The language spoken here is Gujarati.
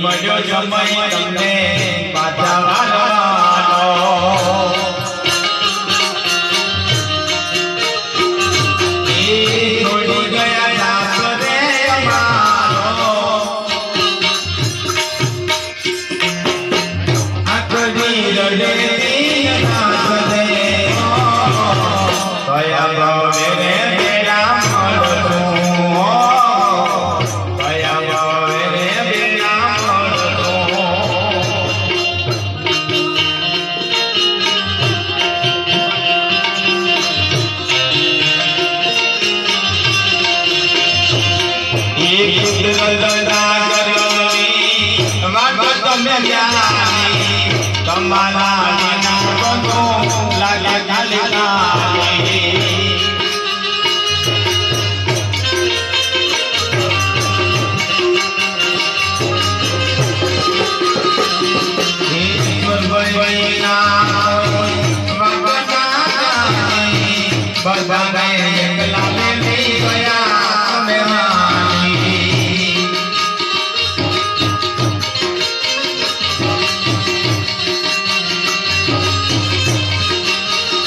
બજો સમય તમને પાછા વાળવાનો છોડી ગયા નાથ રે અમારો આખરી રડે નાથ રે કયા ભાવે રે બેડા મળતું કયા ભાવે રે બેડા તમારા